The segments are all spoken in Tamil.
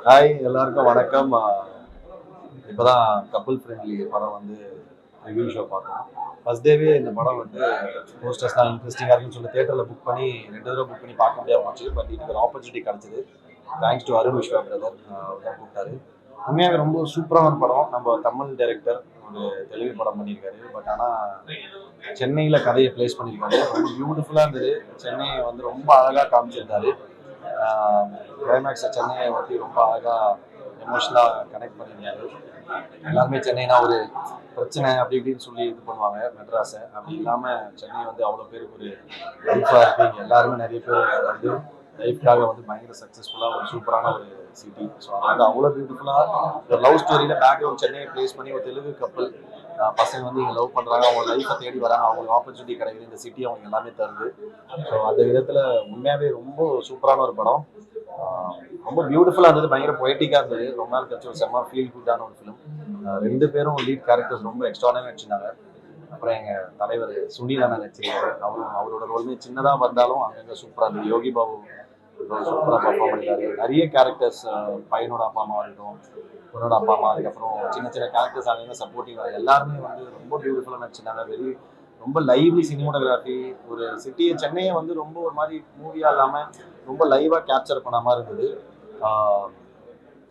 ஹாய் எல்லாருக்கும் வணக்கம். இப்போதான் கப்புள் ஃப்ரெண்ட்லி படம் வந்து ரிவ்யூ ஷோ பார்த்தோம். ஃபர்ஸ்ட் டேவே இந்த படம் வந்து போஸ்டர்ஸ்லாம் இன்ட்ரெஸ்டிங்காக இருக்குன்னு சொல்லி தேட்டரில் புக் பண்ணி 2 தடவை புக் பண்ணி பார்க்க முடியாம போச்சு. பட் இன்னைக்கு ஒரு ஆப்பர்ச்சுனிட்டி கிடச்சிது. Thanks to Arun Viswa brother தான் கூப்பிட்டாரு. உண்மையாகவே ரொம்ப சூப்பரான படம். நம்ம தமிழ் டைரக்டர் ஒரு தெலுங்கு படம் பண்ணியிருக்காரு. பட் ஆனால் சென்னையில் கதையை பிளேஸ் பண்ணியிருக்காரு. ரொம்ப பியூட்டிஃபுல்லாக இருந்தது. சென்னையை வந்து ரொம்ப அழகாக காமிச்சிருந்தாரு. கிளைமேக்ஸை சென்னையை பற்றி ரொம்ப அழகாக எமோஷனலாக கனெக்ட் பண்ணியிருந்தாரு. எல்லாருமே சென்னைனா ஒரு பிரச்சனை அப்படி இப்படின்னு சொல்லி இது பண்ணுவாங்க மெட்ராஸை. அப்படி இல்லாமல் சென்னை வந்து அவ்வளோ பேருக்கு ஒரு லைஃபாக இருக்குது. எல்லாருமே நிறைய பேர் வந்து லைஃப்காக வந்து பயங்கர சக்ஸஸ்ஃபுல்லாக ஒரு சூப்பரான ஒரு சிட்டி. ஸோ அது வந்து அவ்வளோ பியூட்டிஃபுல்லாக ஒரு லவ் ஸ்டோரியில் பேக்ரவுண்ட் சென்னையை ப்ளேஸ் பண்ணி ஒரு தெலுங்கு கப்பல் பசங்க வந்து இங்கே லவ் பண்ணுறாங்க, அவங்க லைஃப்பை தேடி வராங்க, அவங்களுக்கு ஆப்பர்ச்சுனிட்டி கிடைக்குது, இந்த சிட்டி அவங்க எல்லாமே தருது. ஸோ அந்த விதத்தில் உண்மையாகவே ரொம்ப சூப்பரான ஒரு படம். ரொம்ப பியூட்டிஃபுல்லாக இருந்தது, பயங்கர பொயட்டிக்காக இருந்தது. ரொம்ப நாள் கழிச்சு ஒரு செம்ம ஃபீல் குட்டான ஒரு ஃபிலிம். 2 பேரும் லீட் கேரக்டர்ஸ் ரொம்ப எக்ஸ்ட்ரானே நடிச்சிருந்தாங்க. அப்புறம் எங்கள் தலைவர் சுனில் அண்ணா நடிச்சிருக்காரு. அவரோட ரோலுமே சின்னதாக வந்தாலும் அங்கங்கே சூப்பராக இருந்தது. யோகி பாபு சூப்பராக பர்ஃபார்ம் பண்ணியிருக்காரு. நிறைய கேரக்டர்ஸ், பையனோட அப்பா அம்மா இருக்கட்டும், பொண்ணோட அப்பா அம்மா, அதுக்கப்புறம் சின்ன சின்ன கேரக்டர்ஸ் அங்கே சப்போர்ட்டிவாக எல்லாருமே வந்து ரொம்ப பியூட்டிஃபுல்லாக நடிச்சிருந்தாங்க. ரொம்ப லைவ்லி சினிமோட்டோகிராஃபி. ஒரு சிட்டியை சென்னையை வந்து ரொம்ப ஒரு மாதிரி மூவியாக இல்லாமல் ரொம்ப லைவாக கேப்சர் பண்ண மாதிரி இருந்தது.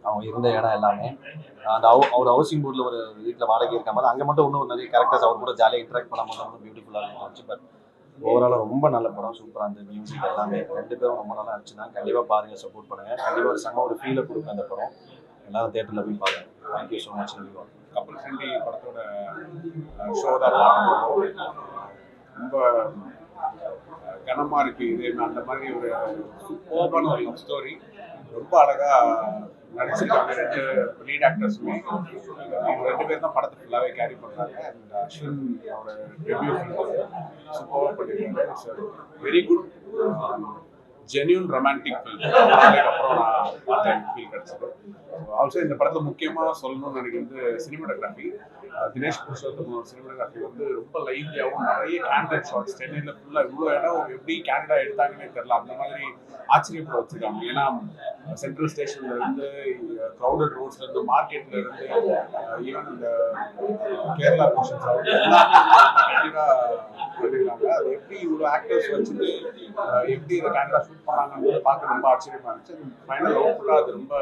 அவங்க இருந்த இடம் எல்லாமே அந்த அவர் ஹவுசிங் போர்டில் ஒரு வீட்டில் வாடகை இருக்க மாதிரி அங்கே மட்டும் இன்னும் நிறைய கேரக்டர்ஸ் அவர் கூட ஜாலியாக இன்ட்ராக்ட் பண்ணாமல் ரொம்ப பியூட்டிஃபுல்லாக இருந்துச்சு. பட் ஓவராலாக ரொம்ப நல்ல படம், சூப்பராக இருந்தது. மியூசிக் எல்லாமே 2 பேரும் ரொம்ப நல்லா நடிச்சிருந்தாங்க. கண்டிப்பாக பாருங்கள், சப்போர்ட் பண்ணுங்கள். கண்டிப்பாக ஒரு செம்ம ஒரு ஃபீலை கொடுக்கும் அந்த படம். எல்லாரும் தேட்டரில் போய் பாருங்கள். Thank you so much. கப்பல் ஃப்ரெண்ட்லி படத்தோட ஷோ தான் பார்க்கணும். ரொம்ப கனமாக இருக்குது. இது அந்த மாதிரி ஒரு சூப்பரான ஒரு லவ் ஸ்டோரி. ரொம்ப அழகாக நடிச்சிருக்காங்க 2 லீட் ஆக்டர்ஸுமே. அவங்க 2 பேர் தான் படத்தை ஃபுல்லாகவே கேரி பண்ணுறாங்க. அண்ட் அஸ்வின் அவரோட டெபியூ சூப்பராக பண்ணியிருக்காங்க. It's very good genuine romantic film. அப்புறம் நான் பார்த்த ஃபீல் கிடச்சிது. ஆல்சோ இந்த படத்தில் முக்கியமாக சொல்லணும்னு நினைக்கிறது சினிமாட்டோகிராஃபி. தினேஷ் புருஷோத்தமோட சினிமாட்டோகிராஃபி வந்து ரொம்ப லைவ்லியாகவும் நிறைய கேண்டட் ஷார்ட்ஸ். சென்னையில் ஃபுல்லாக இவ்வளோ இடம் எப்படி கேனடா எடுத்தாங்கன்னே தெரில, அந்த மாதிரி ஆச்சரியப்பட வச்சுருக்காங்க. ஏன்னா சென்ட்ரல் ஸ்டேஷன்லேருந்து, க்ரௌடட் ரோட்ஸ்லேருந்து, மார்க்கெட்லேருந்து, ஈவன் இந்த கேரளா போர்ஷன்ஸ் எல்லாமே கண்டிப்பாக பண்ணியிருக்காங்க. அது எப்படி இவ்வளோ ஆக்டர்ஸ் வச்சுட்டு எப்படி இதை கேனடா ஷூட் பண்ணாங்கன்னு பார்க்க ரொம்ப ஆச்சரியமாக இருந்துச்சு. ஃபைனல் அவுட்புட்டாக அது ரொம்ப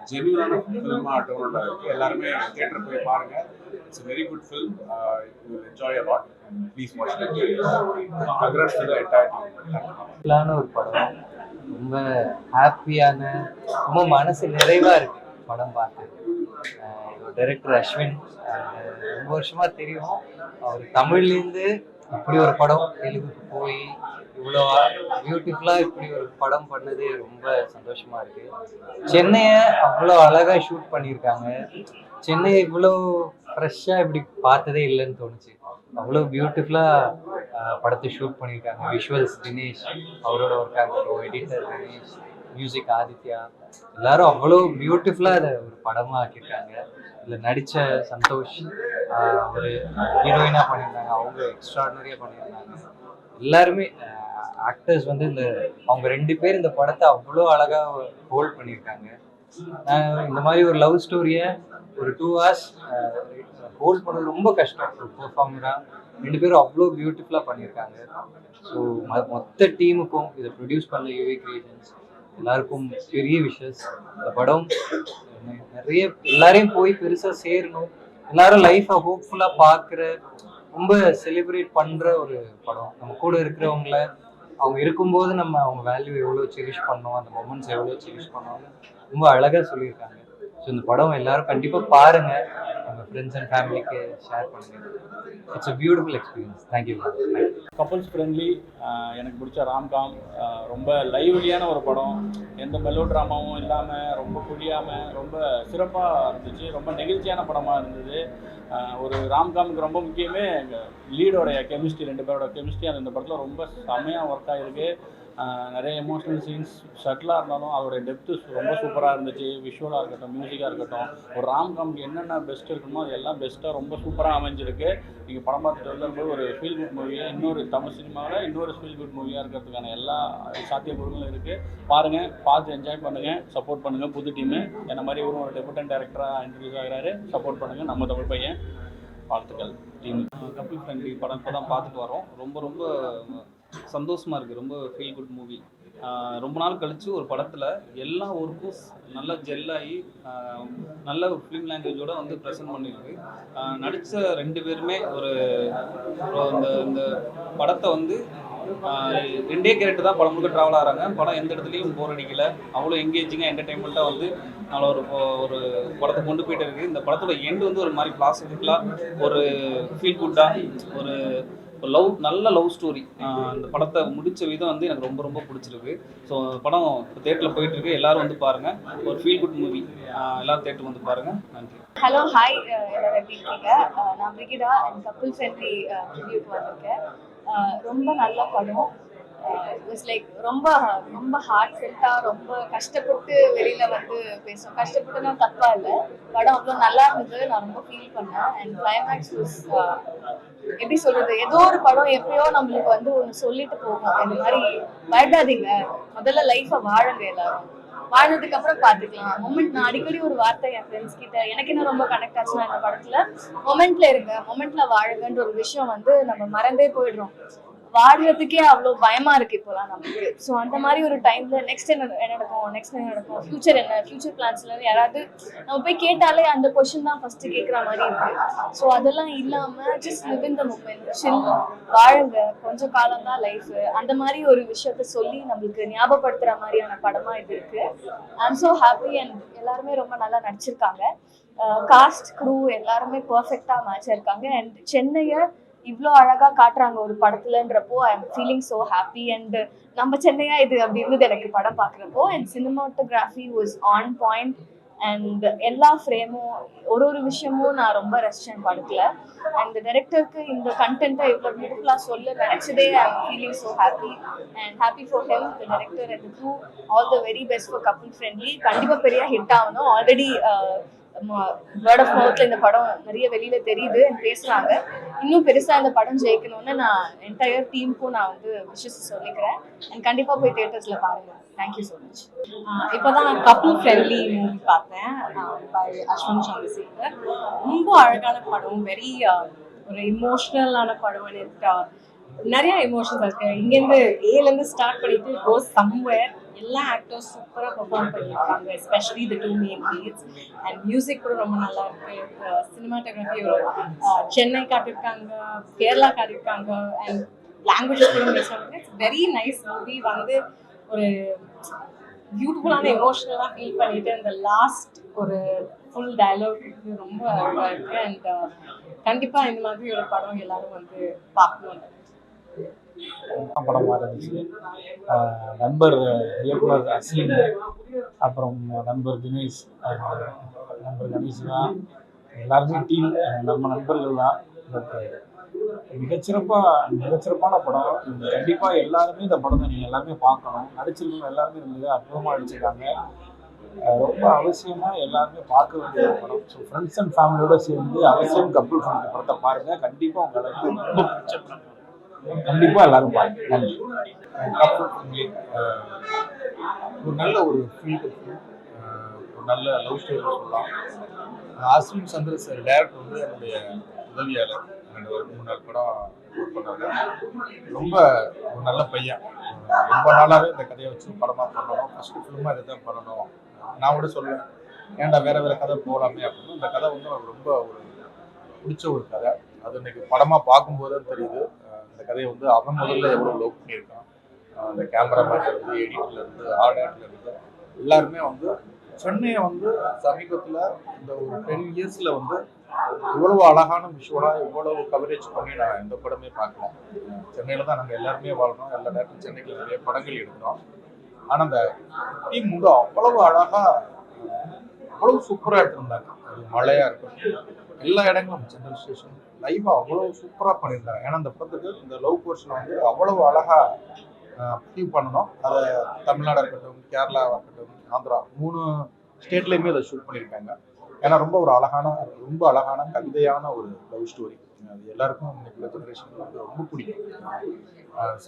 ஜென்யூனான ஃபில்மாக டோனோட இருக்குது. எல்லாருமே தியேட்டர் போய் பாருங்கள். It's a very good film. You will enjoy a lot. Please watch it. Congrats to the entire team. ஒரு படம், ரொம்ப ஹாப்பியான, ரொம்ப மனசு நிறைவாக இருக்கு படம் பார்த்து. டைரக்டர் அஸ்வின் ரொம்ப வருஷமாக தெரியும். அவர் தமிழ்லேருந்து இப்படி ஒரு படம் தெலுங்குக்கு போய் இவ்வளோ பியூட்டிஃபுல்லாக இப்படி ஒரு படம் பண்ணது ரொம்ப சந்தோஷமாக இருக்குது. சென்னையை அவ்வளோ அழகாக ஷூட் பண்ணியிருக்காங்க. சென்னையை இவ்வளோ ஃப்ரெஷ்ஷாக இப்படி பார்த்ததே இல்லைன்னு தோணுச்சு. அவ்வளோ பியூட்டிஃபுல்லாக படத்தை ஷூட் பண்ணியிருக்காங்க. விஷுவல்ஸ் தினேஷ் அவரோட ஒர்க் ஆகட்டும், எடிட்டர் தினேஷ், மியூசிக் ஆதித்யா, எல்லாரும் அவ்வளோ பியூட்டிஃபுல்லாக அதை ஒரு படமாக ஆக்கியிருக்காங்க. இதில் நடித்த சந்தோஷ் ஒரு ஹீரோயினாக பண்ணியிருந்தாங்க. அவங்க எக்ஸ்ட்ராடனரியாக பண்ணியிருந்தாங்க. எல்லாருமே ஆக்டர்ஸ் வந்து அவங்க 2 பேர் இந்த படத்தை அவ்வளோ அழகாக ஹோல்ட் பண்ணியிருக்காங்க. இந்த மாதிரி ஒரு லவ் ஸ்டோரியை ஒரு 2 hours ஹோல்ட் பண்ணுறது ரொம்ப கஷ்டம். ஒரு பெர்ஃபார்மராக 2 பேரும் அவ்வளோ பியூட்டிஃபுல்லாக பண்ணியிருக்காங்க. ஸோ மொத்த டீமுக்கும் இதை ப்ரொடியூஸ் பண்ண யூவி கிரியேஷன்ஸ் எல்லாருக்கும் பெரிய விஷஸ். இந்த படம் நிறைய எல்லாரையும் போய் பெருசாக சேரணும், எல்லாரும் லைஃப்பை ஹோப்ஃபுல்லாக பார்க்குற, ரொம்ப செலிப்ரேட் பண்ணுற ஒரு படம். நம்ம கூட இருக்கிறவங்கள அவங்க இருக்கும்போது நம்ம அவங்க வேல்யூ எவ்வளோ செரிஷ் பண்ணோம், அந்த மொமெண்ட்ஸ் எவ்வளோ செரிஷ் பண்ணோம்னு ரொம்ப அழகாக சொல்லியிருக்காங்க. ஸோ இந்த படம் எல்லாரும் கண்டிப்பாக பாருங்கள், உங்கள் ஃப்ரெண்ட்ஸ் அண்ட் ஃபேமிலிக்கு ஷேர் பண்ணுங்கள். It's a beautiful experience. Thank you. Couples friendly, எனக்கு பிடிச்ச ராம்காம். ரொம்ப லைவ்லியான ஒரு படம், எந்த மெலோ ட்ராமாவும் இல்லாமல், ரொம்ப புரியாமல், ரொம்ப சிறப்பாக இருந்துச்சு. ரொம்ப நெகிழ்ச்சியான படமாக இருந்தது. ஒரு ராம்காமுக்கு ரொம்ப முக்கியமே லீடோடைய கெமிஸ்ட்ரி, 2 பேரோட கெமிஸ்ட்ரி அந்த இந்த படத்தில் ரொம்ப செம்மையாக ஒர்க் ஆகிருக்கு. நிறைய எமோஷனல் சீன்ஸ் ஷட்டிலாக இருந்தாலும் அதோடைய டெப்த்து ரொம்ப சூப்பராக இருந்துச்சு. விஷுவலாக இருக்கட்டும், மியூசிக்காக இருக்கட்டும், ஒரு ராம்காம்க்கு என்னென்ன பெஸ்ட் இருக்கணுமோ அது எல்லாம் பெஸ்ட்டாக ரொம்ப சூப்பராக அமைஞ்சிருக்கு. நீங்கள் படம் பார்த்துட்டு வரும்போது ஒரு ஃபீல் குட் மூவியாக, இன்னொரு தமிழ் சினிமாவில் இன்னொரு ஃபீல் குட் மூவியாக இருக்கிறதுக்கான எல்லா சாத்தியக்கூறுகளும் இருக்குது. பாருங்கள், பார்த்து என்ஜாய் பண்ணுங்கள், சப்போர்ட் பண்ணுங்கள். புது டீமு என்ன மாதிரி ஒரு டெபுட்டன்ட் டைரக்டராக இன்ட்ரடியூஸ் ஆகிறாரு. சப்போர்ட் பண்ணுங்கள், நம்ம தமிழ் பையன். வாழ்த்துக்கள் டீம். கப்பிள் ஃப்ரெண்ட்லி படம் இப்போ தான் பார்த்துட்டு வரோம். ரொம்ப ரொம்ப சந்தோஷமாக இருக்குது. ரொம்ப ஃபீல் குட் மூவி. ரொம்ப நாள் கழித்து ஒரு படத்தில் எல்லா ஒர்க்கும் நல்லா ஜெல்லாகி நல்ல ஒரு ஃபிலிம் லாங்குவேஜோடு வந்து ப்ரெசென்ட் பண்ணியிருக்கு. நடித்த 2 பேருமே ஒரு இந்த படத்தை வந்து 2 கேரக்டர் தான் படம் முழுக்க ட்ராவல் ஆகிறாங்க. படம் எந்த இடத்துலையும் போர் அடிக்கலை. அவ்வளோ எங்கேஜிங்காக என்டர்டைன்மெண்ட்டாக வந்து நல்ல ஒரு படத்தை கொண்டு போயிட்டு இருக்குது. இந்த படத்தோட எண்டு வந்து ஒரு மாதிரி பிளாஸ்டிக்கலாக ஒரு ஃபீல் குட்டாக ஒரு நல்ல லவ் ஸ்டோரி. இந்த படத்தை முடித்த விதம் வந்து எனக்கு ரொம்ப ரொம்ப பிடிச்சிருக்கு. ஸோ படம் இப்போ தேட்டரில் போயிட்டுருக்கு. எல்லோரும் வந்து பாருங்கள். ஒரு ஃபீல் குட் மூவி. எல்லோரும் தேட்டருக்கு வந்து பாருங்கள். நன்றி. ஹலோ, ஹாய், எல்லாரும் எப்படி இருக்கீங்க? நான் பிரிகிடா அண்ட் கப்பிள் ஃப்ரெண்ட்லி ரிவ்யூக்கு வந்திருக்கேன். ரொம்ப நல்ல படம். இட்ஸ் லைக் ரொம்ப ரொம்ப ஹார்ட் ஃபெல்ட்டாக ரொம்ப கஷ்டப்பட்டு வெளியில் வந்து பேசுவோம். கஷ்டப்பட்டுனா தப்பாக இல்லை, படம் அவ்வளோ நல்லா இருந்தது. நான் ரொம்ப ஃபீல் பண்ணேன். அண்ட் கிளைமேக்ஸ் வாஸ் எப்படி சொல்கிறது, ஏதோ ஒரு படம் எப்பயோ நம்மளுக்கு வந்து ஒன்று சொல்லிட்டு போகும். இந்த மாதிரி பயப்படாதீங்க, முதல்ல லைஃப்பை வாழுங்க, எல்லாரும் வாழ்ந்ததுக்கு அப்புறம் பார்த்துக்கலாம். மொமெண்ட், நான் அடிக்கடி ஒரு வார்த்தை என் ஃப்ரெண்ட்ஸ் கிட்ட எனக்கு என்ன ரொம்ப கனெக்ட் ஆச்சுன்னா, இந்த படத்தில் மொமெண்ட்ல இருங்க, மொமெண்ட்ல வாழுங்கன்ற ஒரு விஷயம் வந்து நம்ம மறந்தே போயிடுறோம். வாழ்றதுக்கே அவ்வளோ பயமா இருக்கு இப்போலாம் நமக்கு. ஸோ அந்த மாதிரி ஒரு டைம்ல நெக்ஸ்ட் என்ன நடக்கும், நெக்ஸ்ட் என்ன நடக்கும், ஃபியூச்சர் என்ன, ஃபியூச்சர் பிளான்ஸ்ல யாராவது நம்ம போய் கேட்டாலே அந்த கொஸ்டின் தான் ஃபர்ஸ்ட் கேட்குற மாதிரி இருக்கு. ஸோ அதெல்லாம் இல்லாம just live in the moment, chill, வாழுங்க, கொஞ்சம் காலம் தான் லைஃப், அந்த மாதிரி ஒரு விஷயத்த சொல்லி நம்மளுக்கு ஞாபகப்படுத்துற மாதிரியான படமா இது இருக்கு. I am so happy. And எல்லாருமே ரொம்ப நல்லா நடிச்சிருக்காங்க. காஸ்ட், க்ரூ எல்லாருமே பர்ஃபெக்டா மேட்ச் இருக்காங்க. அண்ட் சென்னையை இவ்வளோ அழகா காட்டுறாங்க ஒரு படத்துலன்றப்போ I am feeling so happy. And நம்ம சென்னையா இது அப்படி இருந்தது எனக்கு படம் பார்க்குறப்போ. And cinematography was on point. And எல்லா ஃப்ரேமும் ஒரு விஷயமும் நான் ரொம்ப ரசிச்சேன் படத்தில். அண்ட் டைரக்டருக்கு இந்த கண்டென்ட்டை இவ்வளோ பியூட்டிஃபுல்லாக சொல்ல நினச்சதே I am feeling so happy. And happy for him, the director and the crew. All the very best for couple friendly. கண்டிப்பாக பெரிய ஹிட் ஆகணும். ஆல்ரெடி வேர்ட் ஆஃப் மவுத்ல இந்த படம் நிறைய வெளியில தெரியுது, பேசுறாங்க. இன்னும் பெருசா இந்த படம் ஜெயிக்கணும்னு நான் என்டையர் டீமுக்கும் நான் வந்து விஷஸ் சொல்லிக்கிறேன். அண்ட் கண்டிப்பா போய் தியேட்டர்ஸ்ல பாருங்க. Thank you so much. இப்போதான் நான் கப்பிள் ஃப்ரெண்ட்லி மூவி பார்த்தேன் பை அஸ்வின் சந்திரசேகர். ரொம்ப அழகான படம், வெரி ஒரு இமோஷ்னலான படம். எனக்கு நிறைய எமோஷன்ஸ் இருக்கு. இங்கேருந்து ஏலேருந்து ஸ்டார்ட் பண்ணிட்டு கோஸ் சம்வேர். எல்லா ஆக்டர்ஸ் சூப்பராக பெர்ஃபார்ம் பண்ணியிருக்காங்க, especially the 2 main leads. And music கூட ரொம்ப நல்லா இருக்கு. சினிமாட்டோகிராஃபி ஒரு சென்னை காட்டியிருக்காங்க, கேரளா காட்டியிருக்காங்க. அண்ட் லாங்குவேஜ் கூட மிஸ் ஆகுது. It's very nice movie. வந்து ஒரு பியூட்டிஃபுல்லான எமோஷனலாக ஃபீல் பண்ணிட்டு அந்த லாஸ்ட் ஒரு ஃபுல் டயலாக் ரொம்ப அழகாக இருக்கு. அண்ட் கண்டிப்பாக இந்த மாதிரி ஒரு படம் எல்லாரும் வந்து பார்க்கணும். படமாக இருந்துச்சு. நண்பர் இயக்குனர் அசீம், அப்புறம் நண்பர் தினேஷ், நண்பர் கணேஷ் தான், எல்லாருமே டீம் நம்ம நண்பர்கள் தான். பட் மிகச்சிறப்பான படம். கண்டிப்பாக எல்லாருமே இந்த படத்தை நீங்கள் எல்லாருமே பார்க்கணும். நடிச்சிருக்கவங்க எல்லாருமே மிக அற்புதமாக நடிச்சிருக்காங்க. ரொம்ப அவசியமாக எல்லாருமே பார்க்க வேண்டிய ஒரு படம். ஸோ ஃப்ரெண்ட்ஸ் அண்ட் ஃபேமிலியோட சேர்ந்து அவசியம் கப்பிள் ஃப்ரெண்ட் படத்தை பாருங்கள். கண்டிப்பாக உங்களுக்கு ரொம்ப பிடிச்ச படம். கண்டிப்பாக எல்லாரும் பாருங்க. நன்றி. கப்பிள் ஃப்ரெண்ட்லி ஒரு நல்ல ஒரு ஃபீல், ஒரு நல்ல லவ் ஸ்டோரி சொல்லலாம். அஸ்வின் சந்திரசேகர் டைரக்டர் வந்து என்னுடைய உதவியாளர். ஒரு 3 நாள் படம் ஒர்க் பண்ணாங்க. ரொம்ப ஒரு நல்ல பையன். ரொம்ப நாளாகவே இந்த கதையை வச்சு படமாக பண்ணணும், ஃபஸ்ட்டு ஃபிலிமாக இதை தான் பண்ணணும். நான் கூட சொல்லுவேன், ஏன்டா வேறு கதை போகலாமே அப்படின்னு. இந்த கதை வந்து எனக்கு ரொம்ப ஒரு பிடிச்ச ஒரு கதை. அது இன்னைக்கு படமாக பார்க்கும்போது தான் தெரியுது. இந்த கதையை வந்து அவன் முதல்ல எவ்வளோ லவ் பண்ணியிருக்கான். அந்த கேமராமேன்லேருந்து, எடிட்டர்லேருந்து, ஆர்டர்லேருந்து எல்லாருமே வந்து சென்னையை வந்து சமீபத்தில் இந்த ஒரு 10 இயர்ஸில் வந்து இவ்வளவு அழகான விஷுவலாக இவ்வளவு கவரேஜ் பண்ணி நான் எந்த படமே பார்க்கல. சென்னையில் தான் நாங்கள் எல்லாருமே வாழ்றோம். எல்லா நேரத்தும் சென்னையில் நிறைய படங்கள் எடுக்கிறோம். ஆனால் அந்த டீம் வந்து அவ்வளவு அழகாக, அவ்வளவு சூப்பராக எடுத்திருந்தாங்க. அது மழையாக இருக்கட்டும், எல்லா இடங்களும் சென்ட்ரல் ஸ்டேஷன் லைவாக அவ்வளோ சூப்பராக பண்ணியிருந்தாங்க. ஏன்னா அந்த படத்துக்கு இந்த லவ் போர்ஷனை வந்து அவ்வளவு அழகாக அச்சீவ் பண்ணணும். அதை தமிழ்நாடாக இருக்கட்டும், கேரளாவாக இருக்கட்டும், ஆந்திரா 3 ஸ்டேட்லேயுமே அதை ஷூட் பண்ணியிருக்காங்க. ஏன்னா ரொம்ப அழகான கவிதையான ஒரு லவ் ஸ்டோரி. அது எல்லாருக்கும் இன்னைக்குள்ள ஜெனரேஷன் வந்து ரொம்ப பிடிக்கும்.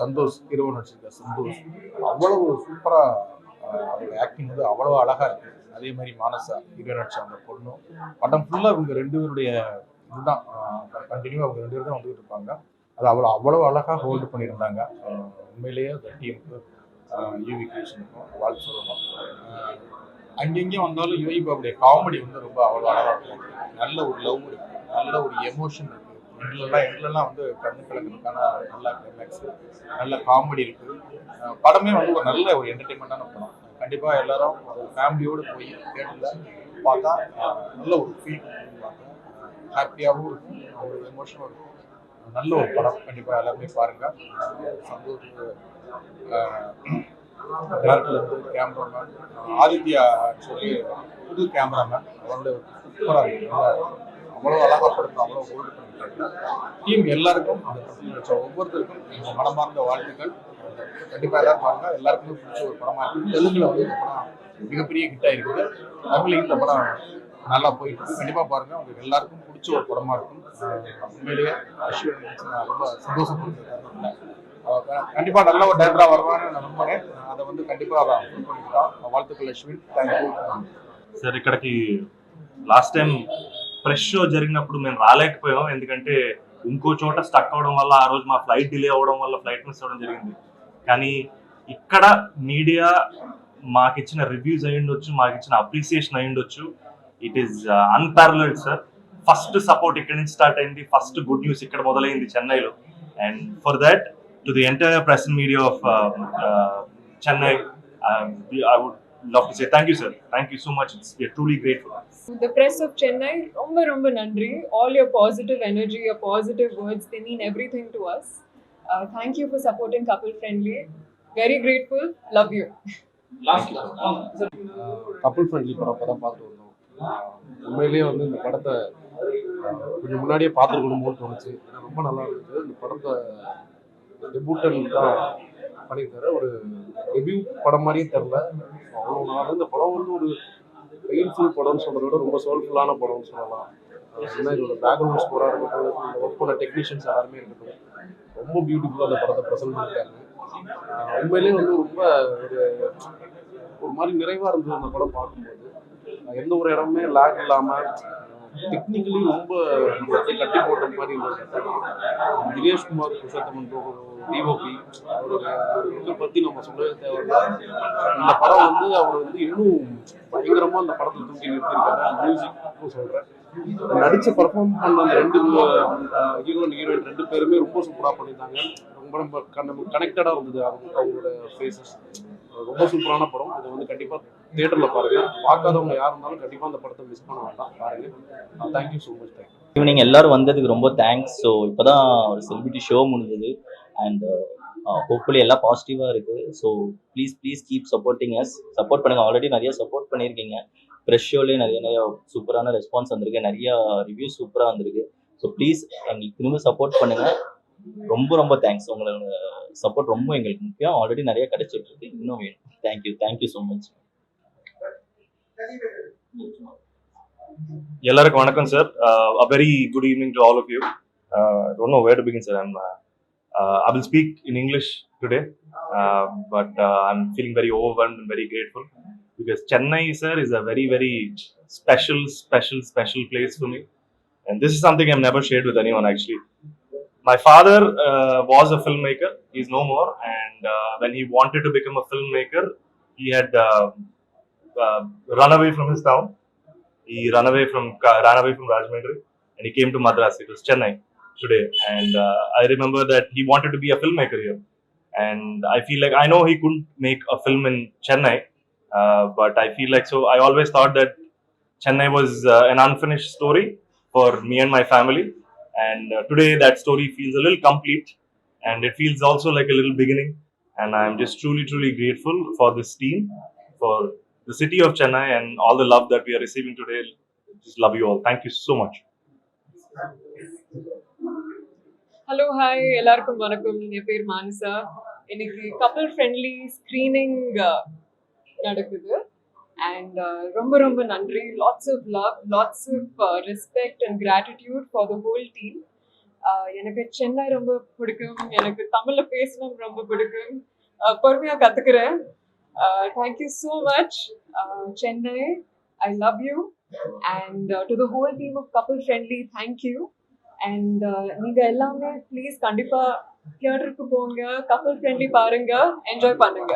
சந்தோஷ் ஹீரோ நடிச்சிருக்க சந்தோஷ் அவ்வளவு சூப்பராக அவரோட ஆக்டிங் வந்து அவ்வளோ அழகாக இருக்குது. அதே மாதிரி மானசா ஹீரோ நடிச்ச அந்த பொண்ணும் படம் ஃபுல்லாக இவங்க 2 பேருடைய இதுதான் கண்டினியூவாக அவங்க 2 பேரும் தான் வந்துகிட்டு இருப்பாங்க. அது அவ்வளோ அழகாக ஹோல்டு பண்ணியிருந்தாங்க. உண்மையிலேயே அந்த டீமுக்கு யூவி கிரியேஷனுக்கும் வாழ்த்து சொல்லணும். அங்கெங்கேயும் வந்தாலும் யூவி பாபுடைய காமெடி வந்து ரொம்ப அவ்வளோ அழகாக இருக்கும். நல்ல ஒரு லவ் இருக்குது, நல்ல ஒரு எமோஷன் இருக்குது. எங்கெல்லாம் வந்து கண்ணு கலங்குறதுக்கான நல்ல கிளைமேக்ஸ், நல்ல காமெடி இருக்குது. படமே வந்து ஒரு நல்ல ஒரு என்டர்டெயின்மெண்ட்டான படம். கண்டிப்பாக எல்லாரும் ஒரு ஃபேமிலியோடு போய் தேட்டரில் பார்த்தா நல்ல ஒரு ஃபீல் பார்த்தா ஹாப்பியாகவும் இருக்கும், ஒரு எமோஷனும் இருக்கும். நல்ல ஒரு படம். கண்டிப்பாக எல்லாருமே பாருங்கள். சந்தோஷ் டேரக்டர்லேருந்து கேமராமேன் ஆதித்யா சொல்லி புது கேமராமேன் அவரோட சூப்பராக இருக்குது. அவ்வளோ அழகாக படுத்து அவ்வளோ ஹோல்டு பண்ணிட்டாங்க. டீம் எல்லாருக்கும் அந்த படத்தில் நடிச்ச ஒவ்வொருத்தருக்கும் எங்கள் மனமார்ந்த வாழ்த்துக்கள். கண்டிப்பாக எல்லாரும் பாருங்கள். எல்லாருக்குமே பிடிச்ச ஒரு படமாக இருக்குது. தெலுங்குல வந்து இந்த படம் மிகப்பெரிய ஹிட்டாக இருக்குது. தமிழ்லையும் இந்த படம் நல்லா போயிட்டு இருக்கு. கண்டிப்பாக பாருங்கள். உங்களுக்கு எல்லாருக்கும் பிடிச்ச ஒரு படமாக இருக்கும். உண்மையிலேயே அஸ்வின் நான் ரொம்ப சந்தோஷப்படுறேன். கண்டிப்பாக நல்ல ஒரு டேரக்டராக வருவான்னு நான் நம்புறேன். அதை வந்து கண்டிப்பாக அப்ரூவ் பண்ணிக்கலாம். வாழ்த்துக்கள் అశ్విన్. Thank you sir. ఇక్కడికి లాస్ట్ టైం ప్రెస్ షో జరిగినప్పుడు మేము రాలేకపోయాం, ఎందుకంటే ఇంకో చోట స్టక్ అవడం వల్ల ఆ రోజు మా ఫ్లైట్ డిలే అవడం వల్ల ఫ్లైట్ మిస్ అవ్వడం జరిగింది. కానీ ఇక్కడ మీడియా మాకు ఇచ్చిన రివ్యూస్ అయి ఉండొచ్చు, మాకు ఇచ్చిన అప్రిసియేషన్ అయి ఉండొచ్చు. It is unparalleled sir. First support ఇక్కడ నుంచి స్టార్ట్ అయింది, ఫస్ట్ గుడ్ న్యూస్ ఇక్కడ మొదలైంది చెన్నైలో. And for that to the entire press and media of Chennai, I would love to say thank you, sir. Thank you so much. We are truly grateful. The press of Chennai, romba nandri. All your positive energy, your positive words, they mean everything to us. Thank you for supporting Couple Friendly. Very grateful. Love you. Couple friendly படம் அப்போ தான் பார்த்துட்டு வந்தோம். உண்மையிலேயே வந்து இந்த படத்தை கொஞ்சம் முன்னாடியே பார்த்துருக்கணுமோன்னு தோணுச்சு. ஏன்னா ரொம்ப நல்லா இருந்துச்சு. இந்த படத்தை டெபியூட்டன் தான் பண்ணியிருக்காரு. ஒரு டெபியூ படம் மாதிரியே தெரில, அவ்வளோ நாள். இந்த படம் வந்து ஒரு பெயின்ஃபுல் படம்னு சொல்கிறத விட ரொம்ப சோல்ஃபுல்லான படம்னு சொல்லலாம். ஏன்னா இதோட பேக்ரவுண்ட் ஸ்கோராக இருக்கட்டும், இந்த ஒர்க் பண்ண டெக்னீஷியன்ஸ் எல்லாருமே இருக்கட்டும், ரொம்ப பியூட்டிஃபுல்லாக அந்த படத்தை ப்ரெசென்ட் பண்ணியிருக்காங்க. உண்மையிலேயே வந்து ரொம்ப ஒரு மாதிரி நிறைவாக இருந்தது அந்த படம் பார்க்கும்போது. எந்த ஒரு இடமுமே லேக் இல்லாமல் டெக்னிக்கலி ரொம்ப கட்டி போட்ட மாதிரி இருந்தது. தினேஷ்குமார் புருஷோத்தமன் டிஓபி அவரை பற்றி நம்ம சொல்லவே தேவையில்லை. இந்த படம் வந்து அவர் வந்து இன்னும் பயங்கரமாக அந்த படத்தை தூக்கி நிறுத்திருக்காரு. மியூசிக்கும் சொல்கிறேன், நடித்து பர்ஃபார்ம் பண்ண அந்த 2 ஹீரோயின் 2 பேருமே ரொம்ப சூப்பராக பண்ணியிருந்தாங்க. ரொம்ப நம்ம கனெக்டடாக இருந்தது அவங்களோட ஃபேஸஸ். ரொம்ப சூப்பரான படம். இதை வந்து கண்டிப்பாக தியேட்டரில் பாருங்கள். பார்க்காதவங்க யார் இருந்தாலும் கண்டிப்பாக அந்த படத்தை மிஸ் பண்ண வேண்டாம், பாருங்கள். Thank you so much. Thank you. Evening எல்லாரும் வந்ததுக்கு ரொம்ப தேங்க்ஸ். ஸோ இப்போ தான் ஒரு செலிபிரிட்டி ஷோ முடிஞ்சது. அண்ட் ஹோப்ஃபுல்லி எல்லாம் பாசிட்டிவாக இருக்குது. So please keep supporting us. Support பண்ணுங்கள். ஆல்ரெடி நிறைய சப்போர்ட் பண்ணியிருக்கீங்க. ப்ரெஷ் ஷோலேயே நிறைய சூப்பரான ரெஸ்பான்ஸ் வந்திருக்கு, நிறைய ரிவ்யூஸ் சூப்பராக வந்திருக்கு. ஸோ ப்ளீஸ் எங்களுக்கு திரும்ப சப்போர்ட் பண்ணுங்கள். ரொம்ப தேங்க்ஸ். உங்களோட சப்போர்ட் ரொம்ப எங்களுக்கு முக்கியம். ஆல்ரெடி நிறைய கிடைச்சிட்டு இருக்கு, இன்னும் வேணும். Thank you so much. எல்லாருக்கும் வணக்கம் sir. A very good evening to all of you. Don't know where to begin, sir. I will speak in English today, but I'm feeling very overwhelmed and very grateful because Chennai, sir, is a very special place for me, and this is something I've never shared with anyone actually. My father was a filmmaker. He's no more, and when he wanted to become a filmmaker, he had run away from his town. He ran away from Rajahmundry, and he came to Madras. It was Chennai today, and I remember that he wanted to be a filmmaker here, and I feel like I know he couldn't make a film in Chennai, but I feel like so I always thought that Chennai was an unfinished story for me and my family, and today that story feels a little complete, and it feels also like a little beginning, and I'm just truly grateful for this team, for the city of Chennai, and all the love that we are receiving today. Just love you all. Thank you so much. Hello, hi, எல்லாருக்கும் வணக்கம். என் பேர் மானசா. இன்னைக்கு கப்பல் ஃப்ரெண்ட்லி ஸ்க்ரீனிங் நடக்குது அண்ட் ரொம்ப ரொம்ப நன்றி. Lots of love, lots of respect and gratitude for the whole team. எனக்கு சென்னை ரொம்ப பிடிக்கும், எனக்கு தமிழ்ல பேசணும் ரொம்ப பிடிக்கும், பொறுமையாக கற்றுக்கிறேன். Thank you so much Chennai, I love you. And to the whole team of Kappal friendly thank you. And நீங்கள் எல்லாமே ப்ளீஸ் கண்டிப்பாக தியேட்டருக்கு போங்க, கப்பல் ஃப்ரெண்ட்லி பாருங்க, என்ஜாய் பண்ணுங்க.